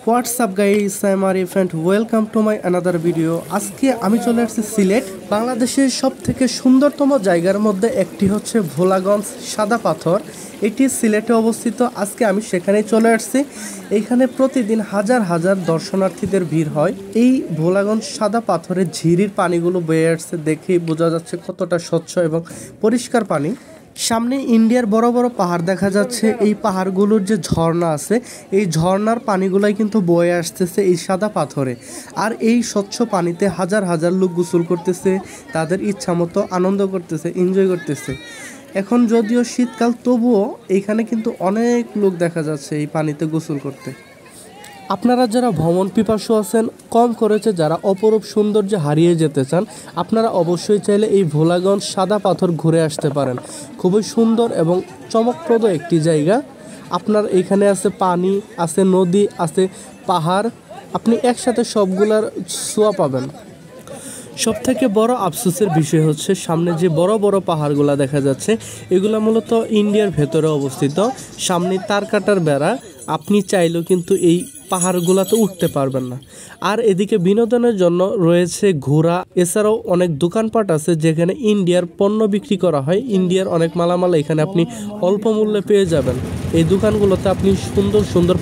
WhatsApp guys, I am Arif and welcome to my another video. আজকে আমি চলে আসছি সিলেট। বাংলাদেশের সব থেকে সুন্দরতম জায়গার মধ্যে একটি হচ্ছে ভোলাগঞ্জ সাদা পাথর। এটি সিলেটে অবস্থিত। আজকে আমি সেখানেই চলে আসছি। এইখানে প্রতিদিন হাজার হাজার দর্শনার্থীদের ভিড় হয়। এই ভোলাগঞ্জ সাদা পাথরের ঝিরির পানিগুলো বয়ে আসছে, দেখেই বোঝা যাচ্ছে কতটা স্বচ্ছ এবং পরিষ্কার পানি। সামনে ইন্ডিয়ার বড় বড় পাহাড় দেখা যাচ্ছে। এই পাহাড়গুলোর যে ঝর্ণা আছে, এই ঝর্ণার পানিগুলাই কিন্তু বয়ে আসতেছে এই সাদা পাথরে। আর এই স্বচ্ছ পানিতে হাজার হাজার লোক গোসল করতেছে, তাদের ইচ্ছা মতো আনন্দ করতেছে, এনজয় করতেছে। এখন যদিও শীতকাল, তবুও এইখানে কিন্তু অনেক লোক দেখা যাচ্ছে এই পানিতে গোসল করতে। আপনারা যারা ভ্রমণ পিপাসু আছেন, কম খরচে যারা অপরূপ সৌন্দর্যে হারিয়ে যেতে চান, আপনারা অবশ্যই চাইলে এই ভোলাগঞ্জ সাদা পাথর ঘুরে আসতে পারেন। খুবই সুন্দর এবং চমকপ্রদ একটি জায়গা। আপনার এখানে আছে পানি, আছে নদী, আছে পাহাড়, আপনি একসাথে সবগুলার ছোঁয়া পাবেন। সবথেকে বড় আফসোসের বিষয় হচ্ছে সামনে যে বড় বড় পাহাড়গুলো দেখা যাচ্ছে, এগুলো মূলত ইন্ডিয়ার ভেতরে অবস্থিত। সামনে তার কাটার বেড়া, আপনি চাইলেও কিন্তু এই পাহাড়গুলোতে উঠতে পারবেন না। আর এদিকে বিনোদনের জন্য রয়েছে ঘোড়া, এছাড়াও অনেক দোকানপাট আছে যেখানে ইন্ডিয়ার পণ্য বিক্রি করা হয়। ইন্ডিয়ার অনেক মালামাল এখানে আপনি অল্প মূল্যে পেয়ে যাবেন। এই দোকানগুলোতে আপনি সুন্দর সুন্দর